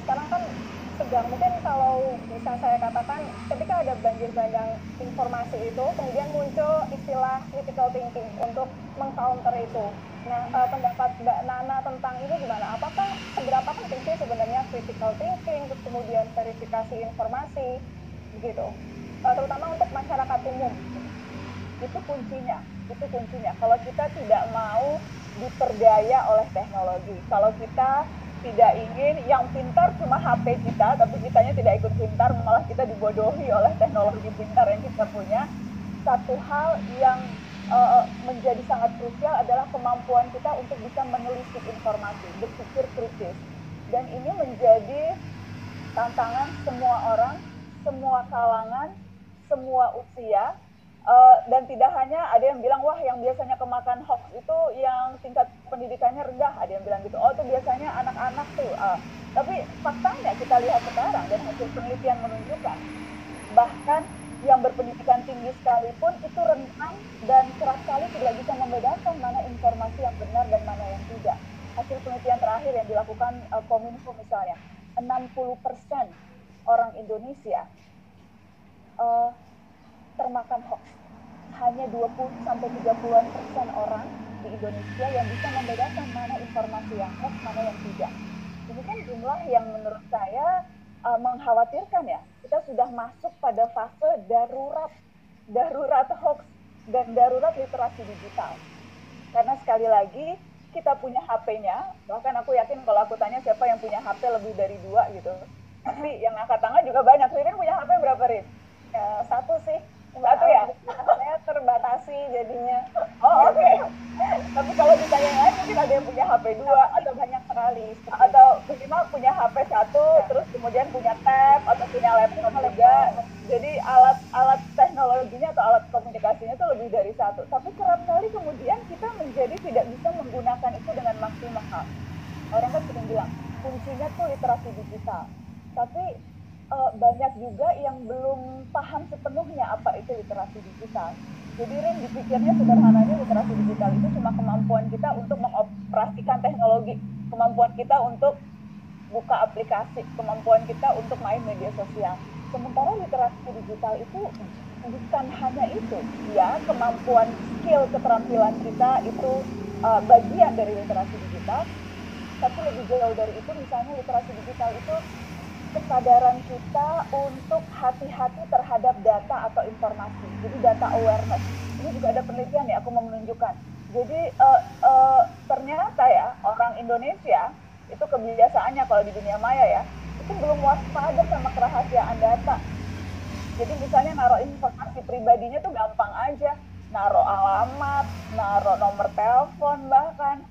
sekarang kan sedang, mungkin kalau bisa saya katakan, ketika ada banjir bandang informasi itu, kemudian muncul istilah critical thinking untuk mengcounter itu. Nah, pendapat Mbak Nana tentang ini gimana? Apakah seberapa penting sih sebenarnya critical thinking, terus kemudian verifikasi informasi, begitu? Terutama untuk masyarakat umum. Itu kuncinya, itu kuncinya. Kalau kita tidak mau diperdaya oleh teknologi, kalau kita tidak ingin yang pintar cuma HP kita, tapi kitanya tidak ikut pintar, malah kita dibodohi oleh teknologi pintar yang kita punya. Satu hal yang menjadi sangat krusial adalah kemampuan kita untuk bisa menelisik informasi, berpikir kritis. Dan ini menjadi tantangan semua orang, semua kalangan, semua usia. Dan tidak hanya ada yang bilang, wah yang biasanya kemakan hoax itu yang tingkat pendidikannya rendah, ada yang bilang gitu, oh itu biasanya anak-anak tuh. Tapi faktanya kita lihat sekarang dan hasil penelitian menunjukkan, bahkan yang berpendidikan tinggi sekalipun itu rentan dan kerap kali tidak bisa membedakan mana informasi yang benar dan mana yang tidak. Hasil penelitian terakhir yang dilakukan Kominfo misalnya, 60% orang Indonesia termakan hoax. Hanya 20-30% orang di Indonesia yang bisa membedakan mana informasi yang hoax, mana yang tidak. Ini kan jumlah yang menurut saya mengkhawatirkan ya. Kita sudah masuk pada fase darurat hoax dan darurat literasi digital. Karena sekali lagi kita punya HP-nya, bahkan aku yakin kalau aku tanya siapa yang punya HP lebih dari 2 gitu. Tapi yang angkat tangan juga banyak. Ririn punya HP berapa, Rin? Ya, satu sih. Satu ya? Saya terbatasi jadinya. Oh oke. Tapi kalau ditanya lain mungkin ada yang punya HP 2 atau banyak sekali. atau minimal punya HP 1, terus kemudian punya tab atau punya laptop juga. Jadi alat teknologinya atau alat komunikasinya itu lebih dari 1. Tapi kerap kali kemudian kita menjadi tidak bisa menggunakan itu dengan maksimal. Orang kan sering bilang kuncinya tuh literasi digital. Tapi banyak juga yang belum paham sepenuhnya apa itu literasi digital. Jadi Rin, dipikirnya sederhananya literasi digital itu cuma kemampuan kita untuk mengoperasikan teknologi, kemampuan kita untuk buka aplikasi, kemampuan kita untuk main media sosial. Sementara literasi digital itu bukan hanya itu, ya kemampuan skill keterampilan kita itu bagian dari literasi digital, tapi lebih jauh dari itu, misalnya literasi digital itu kesadaran kita untuk hati-hati terhadap data atau informasi. Jadi data awareness. Ini juga ada penelitian ya, aku mau menunjukkan. Jadi ternyata ya orang Indonesia itu kebiasaannya kalau di dunia maya ya, itu belum waspada sama kerahasiaan data. Jadi misalnya naruh informasi pribadinya tuh gampang aja, naruh alamat, naruh nomor telepon bahkan.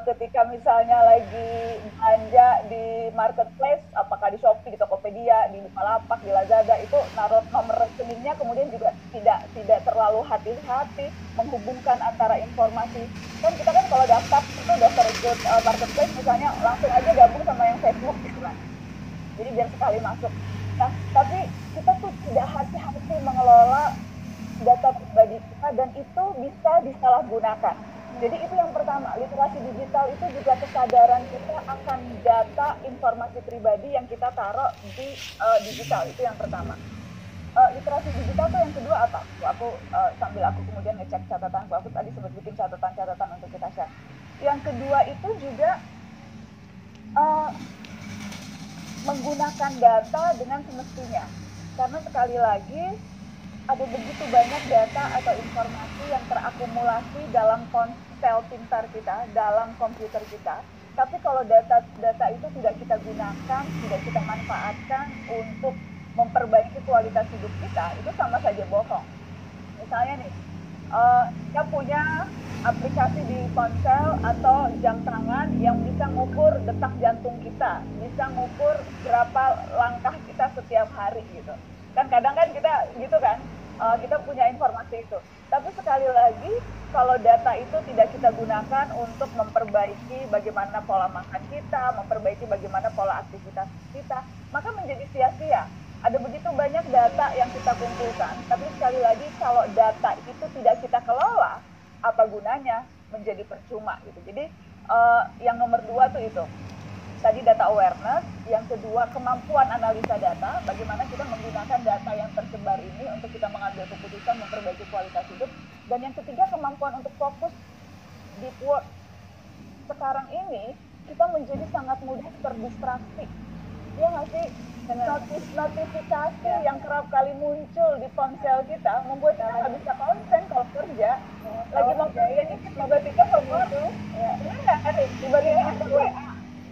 Ketika misalnya lagi belanja di marketplace, apakah di Shopee, di Tokopedia, di Bukalapak, di Lazada, itu naruh nomor rekeningnya, kemudian juga tidak terlalu hati-hati menghubungkan antara informasi. Kan kita kan kalau daftar itu daftar ikut marketplace misalnya langsung aja gabung sama yang Facebook gitu kan. Jadi biar sekali masuk. Nah, tapi kita tuh tidak hati-hati mengelola data pribadi kita dan itu bisa disalahgunakan. Jadi itu yang pertama, literasi digital itu juga kesadaran kita akan data informasi pribadi yang kita taruh di digital, itu yang pertama. Literasi digital tuh yang kedua apa? Sambil aku kemudian ngecek catatanku, aku tadi sempat bikin catatan-catatan untuk kita share. Yang kedua itu juga menggunakan data dengan semestinya. Karena sekali lagi ada begitu banyak data atau informasi yang terakumulasi dalam ponsel pintar kita, dalam komputer kita. Tapi kalau data itu tidak kita gunakan, tidak kita manfaatkan untuk memperbaiki kualitas hidup kita, itu sama saja bohong. Misalnya nih, kita punya aplikasi di ponsel atau jam tangan yang bisa ngukur detak jantung kita, bisa ngukur berapa langkah kita setiap hari gitu. Kan kadang kan kita gitu kan, kita punya informasi itu. Tapi sekali lagi, kalau data itu tidak kita gunakan untuk memperbaiki bagaimana pola makan kita, memperbaiki bagaimana pola aktivitas kita, maka menjadi sia-sia. Ada begitu banyak data yang kita kumpulkan, tapi sekali lagi kalau data itu tidak kita kelola, apa gunanya? Menjadi percuma gitu. Jadi yang nomor 2 tuh itu. tadi data awareness, yang kedua kemampuan analisa data, bagaimana kita menggunakan data yang tersebar ini untuk kita mengambil keputusan memperbaiki kualitas hidup, dan yang ketiga kemampuan untuk fokus deep work. Sekarang ini kita menjadi sangat mudah terdistraksi, ya nggak sih? Notifikasi yang kerap kali muncul di ponsel kita membuat kita nggak bisa konsen kalau kerja. Lagi mau kerja ini tiba-tiba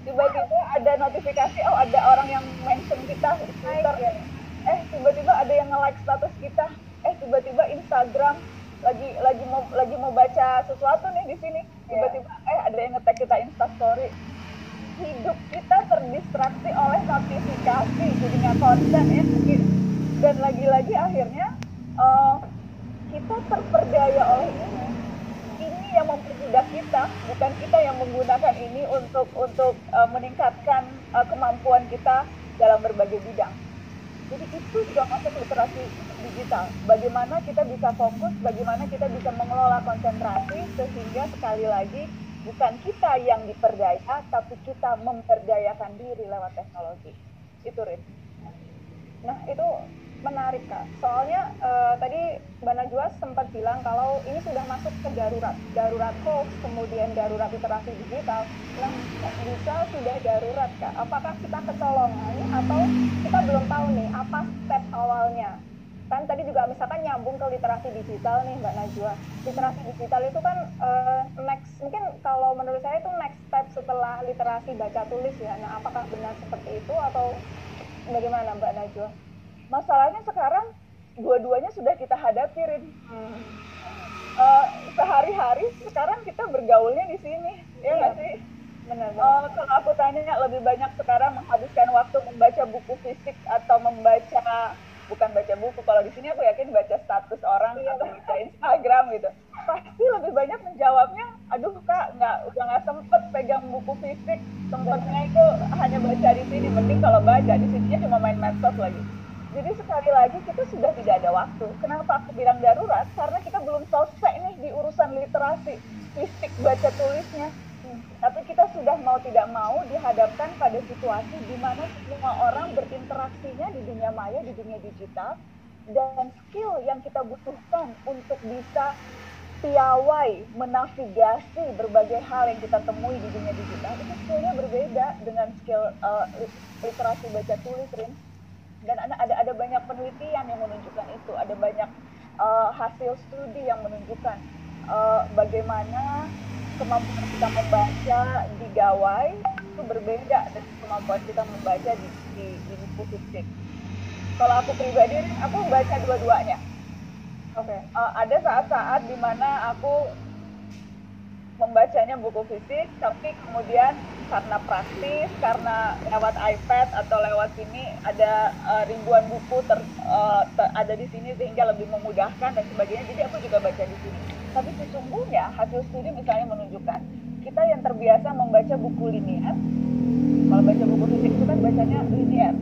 tiba-tiba ada notifikasi, oh ada orang yang mention kita di Twitter, tiba-tiba ada yang nge-like status kita, tiba-tiba Instagram lagi mau baca sesuatu nih di sini, tiba-tiba ada yang nge-tag kita Instastory. Hidup kita terdistraksi oleh notifikasi, jadinya konten ya, dan lagi-lagi akhirnya kita terperdaya oleh ini yang mempermudah kita, bukan kita yang menggunakan ini untuk meningkatkan kemampuan kita dalam berbagai bidang. Jadi itu juga masuk literasi digital. Bagaimana kita bisa fokus, bagaimana kita bisa mengelola konsentrasi, sehingga sekali lagi bukan kita yang diperdaya, tapi kita memperdayakan diri lewat teknologi. Itu, Rin. Nah, itu menarik, Kak. Soalnya tadi Mbak Najwa sempat bilang kalau ini sudah masuk ke darurat hoax, kemudian darurat literasi digital. Nah, bisa sudah darurat, Kak. Apakah kita kecolongan atau kita belum tahu nih apa step awalnya? Kan tadi juga misalkan nyambung ke literasi digital nih Mbak Najwa. Literasi digital itu kan next, mungkin kalau menurut saya itu next step setelah literasi baca tulis ya. Nah, apakah benar seperti itu atau bagaimana Mbak Najwa? Masalahnya sekarang dua-duanya sudah kita hadapi, Rin. Sehari-hari sekarang kita bergaulnya di sini, ya nggak sih? Benar. Kalau aku tanya lebih banyak sekarang menghabiskan waktu membaca buku fisik atau bukan baca buku, kalau di sini aku yakin baca status orang atau baca Instagram gitu. Pasti lebih banyak menjawabnya, aduh Kak, udah nggak sempet pegang buku fisik, sempetnya itu hanya baca di sini. Mending kalau baca di sininya cuma main medsos lagi. Jadi sekali lagi kita sudah tidak ada waktu. Kenapa aku bilang darurat? Karena kita belum selesai nih di urusan literasi fisik baca tulisnya. Tapi kita sudah mau tidak mau dihadapkan pada situasi di mana semua orang berinteraksinya di dunia maya, di dunia digital, dan skill yang kita butuhkan untuk bisa piawai menavigasi berbagai hal yang kita temui di dunia digital itu skillnya berbeda dengan skill literasi baca tulis, Rin. Dan ada banyak penelitian yang menunjukkan itu, ada banyak hasil studi yang menunjukkan bagaimana kemampuan kita membaca di gawai itu berbeda dengan kemampuan kita membaca di buku fisik. Kalau aku pribadi, aku membaca dua-duanya. Ada saat-saat di mana aku membacanya buku fisik, tapi kemudian karena praktis, karena lewat iPad atau lewat sini ada ribuan buku ada di sini sehingga lebih memudahkan dan sebagainya. Jadi aku juga baca di sini. Tapi sesungguhnya hasil studi misalnya menunjukkan kita yang terbiasa membaca buku linear, kalau baca buku fisik itu kan bacanya linear.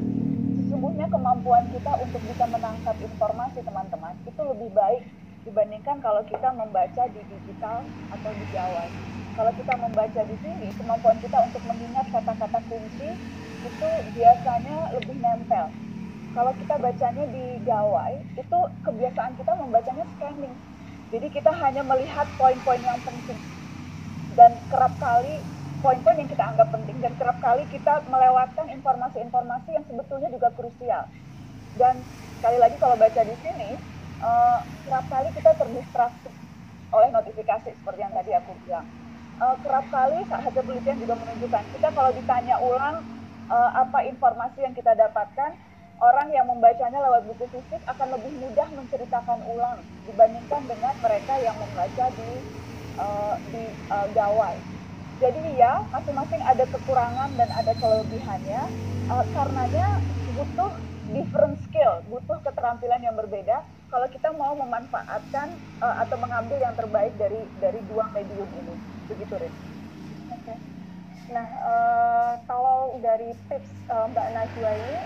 Sesungguhnya kemampuan kita untuk bisa menangkap informasi, teman-teman, itu lebih baik dibandingkan kalau kita membaca di digital atau di gawai. Kalau kita membaca di sini, kemampuan kita untuk mengingat kata-kata kunci itu biasanya lebih nempel. Kalau kita bacanya di gawai, itu kebiasaan kita membacanya scanning. Jadi kita hanya melihat poin-poin yang penting. Dan kerap kali poin-poin yang kita anggap penting, dan kerap kali kita melewatkan informasi-informasi yang sebetulnya juga krusial. Dan sekali lagi kalau baca di sini, kerap kali kita terdistraksi oleh notifikasi seperti yang tadi aku bilang. Kerap kali hasil penelitian juga menunjukkan kita kalau ditanya ulang apa informasi yang kita dapatkan, orang yang membacanya lewat buku fisik akan lebih mudah menceritakan ulang dibandingkan dengan mereka yang membaca di gawai. Jadi ya, masing-masing ada kekurangan dan ada kelebihannya, karenanya butuh different skill, butuh keterampilan yang berbeda kalau kita mau memanfaatkan atau mengambil yang terbaik dari dua medium ini. Begitu, Rin. Oke. Nah, kalau dari tips Mbak Najwa ini,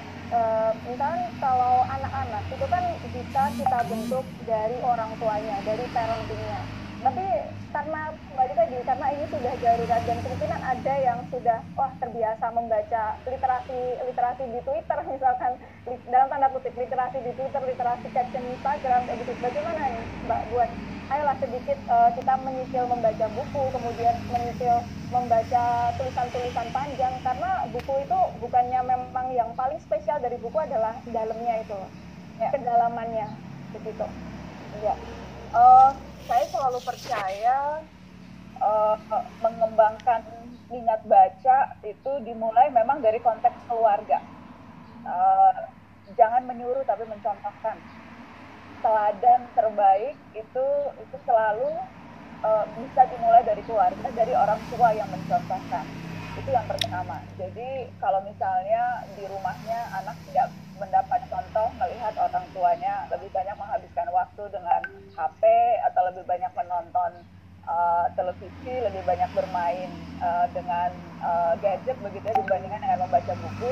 misalnya kalau anak-anak itu kan bisa kita bentuk dari orang tuanya, dari parentingnya. Tapi karena kembali tadi, karena ini sudah darurat dan kemungkinan ada yang sudah terbiasa membaca literasi di Twitter misalkan, dalam tanda kutip literasi di Twitter, literasi caption Instagram kayak gitu. Bagaimana nih Mbak buat ayolah sedikit kita menyicil membaca buku, kemudian menyicil membaca tulisan-tulisan panjang, karena buku itu bukannya memang yang paling spesial dari buku adalah dalamnya itu, kedalamannya begitu. Ya. Saya selalu percaya mengembangkan minat baca itu dimulai memang dari konteks keluarga. Jangan menyuruh tapi mencontohkan. Teladan terbaik itu selalu bisa dimulai dari keluarga, dari orang tua yang mencontohkan. Itu yang pertama. Jadi kalau misalnya di rumahnya anak tidak mendapat contoh melihat orang tuanya lebih banyak menghabiskan waktu dengan HP atau lebih banyak menonton televisi, lebih banyak bermain dengan gadget begitu ya, dibandingkan dengan membaca buku.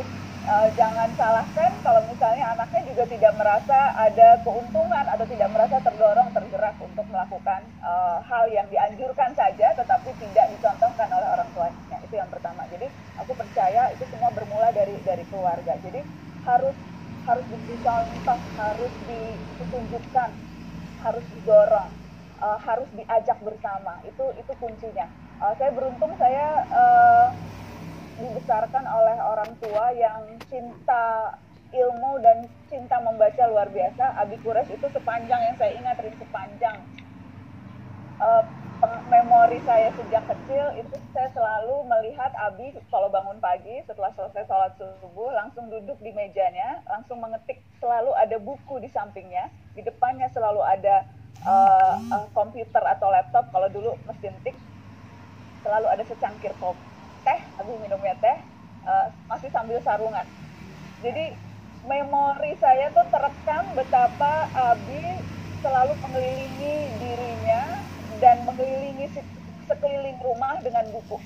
Jangan salahkan kalau misalnya anaknya juga tidak merasa ada keuntungan atau tidak merasa terdorong, tergerak untuk melakukan hal yang dianjurkan saja tetapi tidak dicontohkan oleh orang tuanya. Itu yang pertama. Jadi aku percaya itu semua bermula dari keluarga. Jadi harus diberi contoh, harus ditunjukkan, harus didorong, harus diajak bersama. Itu kuncinya. Saya beruntung saya dibesarkan oleh orang tua yang cinta ilmu dan cinta membaca luar biasa. Abi Quraisy itu sepanjang yang saya ingat, sepanjang memori saya sejak kecil itu saya selalu melihat Abi kalau bangun pagi setelah selesai sholat subuh langsung duduk di mejanya, langsung mengetik, selalu ada buku di sampingnya, di depannya selalu ada komputer atau laptop, kalau dulu mesin tik, selalu ada secangkir kopi teh, Abi minumnya teh, masih sambil sarungan. Jadi memori saya tuh terekam betapa Abi selalu mengelilingi dirinya dan mengelilingi sekeliling rumah dengan buku.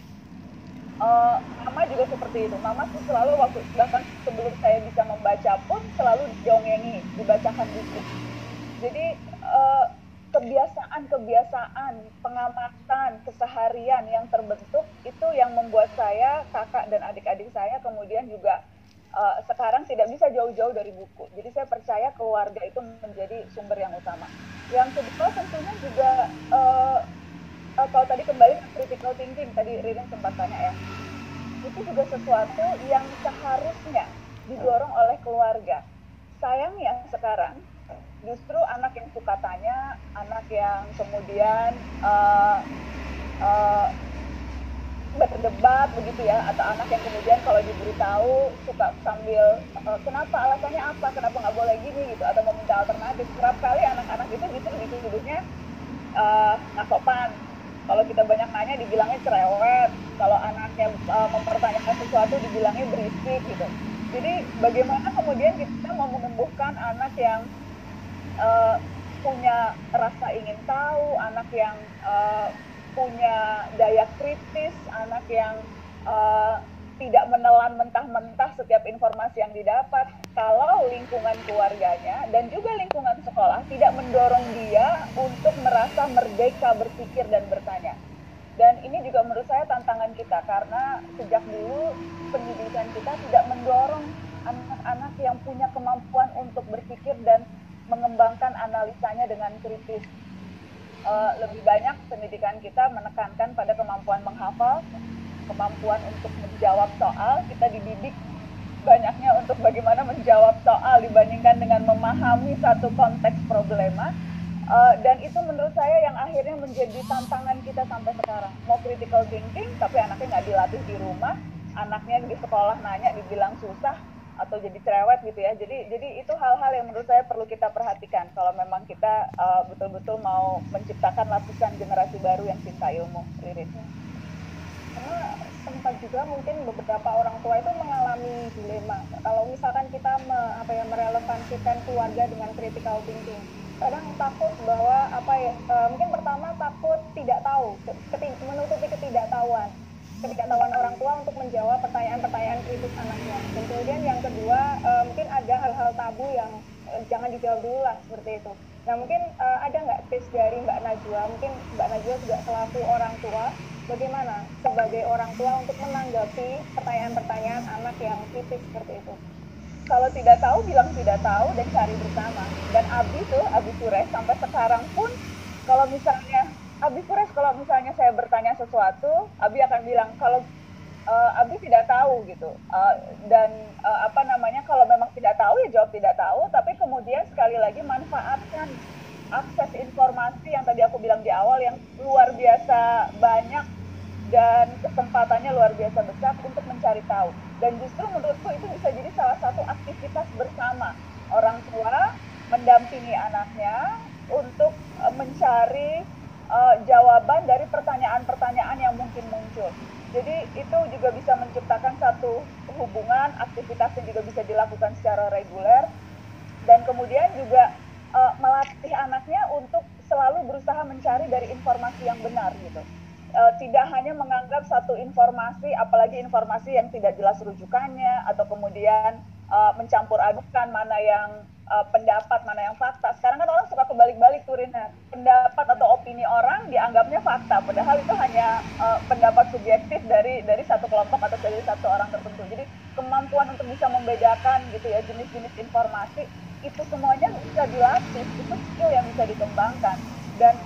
Mama juga seperti itu. Mama tuh selalu bahkan sebelum saya bisa membaca pun selalu didongengi, dibacakan buku. Jadi kebiasaan, pengamatan, keseharian yang terbentuk itu yang membuat saya, kakak dan adik-adik saya kemudian juga sekarang tidak bisa jauh-jauh dari buku. Jadi saya percaya keluarga itu menjadi sumber yang utama. Yang kedua tentunya juga kalau tadi kembali ke critical thinking, tadi Ririn sempat tanya ya, itu juga sesuatu yang seharusnya didorong oleh keluarga. Sayangnya sekarang justru anak yang suka tanya, anak yang kemudian berdebat begitu ya, atau anak yang kemudian kalau diberitahu suka sambil kenapa, alasannya apa, kenapa nggak boleh gini gitu, atau meminta alternatif. Kerap kali anak-anak itu justru dituduhnya nggak sopan. Kalau kita banyak nanya dibilangnya cerewet, kalau anaknya mempertanyakan sesuatu dibilangnya berisik gitu. Jadi bagaimana kemudian kita mau menumbuhkan anak yang punya rasa ingin tahu, anak yang punya daya kritis, anak yang tidak menelan mentah-mentah setiap informasi yang didapat, kalau lingkungan keluarganya dan juga lingkungan sekolah tidak mendorong dia untuk merasa merdeka berpikir dan bertanya. Dan ini juga menurut saya tantangan kita, karena sejak dulu pendidikan kita tidak mendorong anak-anak yang punya kemampuan untuk berpikir dan mengembangkan analisanya dengan kritis. Lebih banyak pendidikan kita menekankan pada kemampuan menghafal, kemampuan untuk menjawab soal. Kita dididik banyaknya untuk bagaimana menjawab soal dibandingkan dengan memahami satu konteks problema. Dan itu menurut saya yang akhirnya menjadi tantangan kita sampai sekarang. Mau critical thinking tapi anaknya nggak dilatih di rumah, anaknya di sekolah nanya dibilang susah atau jadi cerewet gitu ya. Jadi itu hal-hal yang menurut saya perlu kita perhatikan kalau memang kita betul-betul mau menciptakan lapisan generasi baru yang cinta ilmu, Ririn. Karena sempat juga mungkin beberapa orang tua itu mengalami dilema. Kalau misalkan kita merelevansikan keluarga dengan critical thinking, kadang takut bahwa mungkin pertama takut tidak tahu, menutupi ketidaktahuan orang tua untuk menjawab pertanyaan-pertanyaan kritis anaknya. Dan kemudian yang kedua mungkin ada hal-hal tabu yang jangan dijawab dulu lah, seperti itu. Nah, mungkin ada nggak tips dari Mbak Najwa? Mungkin Mbak Najwa juga selaku orang tua, bagaimana sebagai orang tua untuk menanggapi pertanyaan-pertanyaan anak yang kritis seperti itu? Kalau tidak tahu bilang tidak tahu dan cari bersama. Dan Abi Sures sampai sekarang pun kalau misalnya Abi Sures kalau misalnya saya bertanya sesuatu, Abi akan bilang kalau Abi tidak tahu gitu. Dan apa namanya, kalau memang tidak tahu ya jawab tidak tahu, tapi kemudian sekali lagi manfaatkan akses informasi yang tadi aku bilang di awal yang luar biasa banyak dan kesempatannya luar biasa besar untuk mencari tahu. Dan justru menurutku itu bisa jadi salah satu aktivitas bersama orang tua mendampingi anaknya untuk mencari jawaban dari pertanyaan-pertanyaan yang mungkin muncul. Jadi itu juga bisa menciptakan satu hubungan, aktivitas yang juga bisa dilakukan secara reguler, dan kemudian juga melatih anaknya untuk selalu berusaha mencari dari informasi yang benar gitu. Tidak hanya menganggap satu informasi, apalagi informasi yang tidak jelas rujukannya, atau kemudian mencampur adukan mana yang pendapat, mana yang fakta. Sekarang kan orang suka kebalik-balik tuh, Rina. Pendapat atau opini orang dianggapnya fakta, padahal itu hanya pendapat subjektif dari satu kelompok atau dari satu orang tertentu. Jadi kemampuan untuk bisa membedakan gitu ya jenis-jenis informasi itu semuanya bisa dilatih, itu skill yang bisa dikembangkan. Dan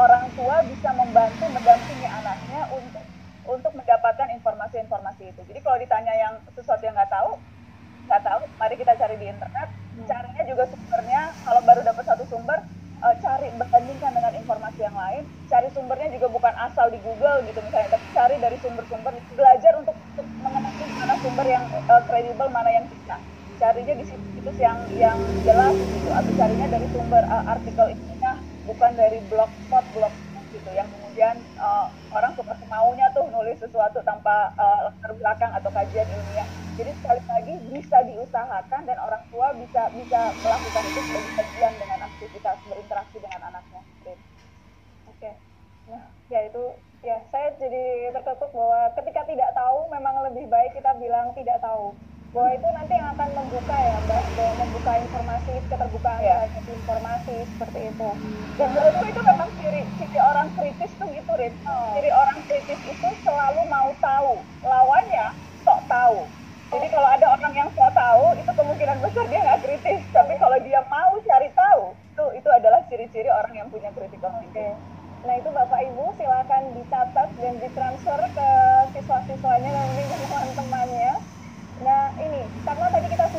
orang tua bisa membantu mendampingi anaknya untuk mendapatkan informasi-informasi itu. Jadi kalau ditanya yang sesuatu yang nggak tahu, mari kita cari di internet. Caranya juga sumbernya, kalau baru dapat satu sumber, cari bandingkan dengan informasi yang lain. Cari sumbernya juga bukan asal di Google gitu misalnya, tapi cari dari sumber-sumber, belajar untuk mengenali mana sumber yang kredibel, mana yang tidak. Carinya di situs yang jelas gitu, atau carinya dari sumber artikel ilmiah, bukan dari blogspot gitu yang kemudian orang suka semaunya tuh nulis sesuatu tanpa latar belakang atau kajian ilmiah. Jadi sekali lagi bisa diusahakan dan orang tua bisa melakukan itu sebagai bagian dengan aktivitas berinteraksi dengan anaknya. Oke. Nah, ya itu ya saya jadi tertutup bahwa ketika tidak tahu memang lebih baik kita bilang tidak tahu. Bahwa itu nanti yang akan membuka ya Mbak, bahwa membuka informasi, keterbukaan terhadap informasi seperti itu. Dan menurutku itu memang ciri orang kritis tuh gitu, Rit. Ciri orang kritis itu selalu mau tahu, lawannya sok tahu. Jadi kalau ada orang yang sok tahu, itu kemungkinan besar dia nggak kritis. Tapi kalau dia mau cari tahu, itu adalah ciri-ciri orang yang punya critical thinking. Nah itu Bapak Ibu silakan dicatat dan ditransfer ke siswa-siswanya dan mungkin teman-temannya. Nah ini, karena tadi kita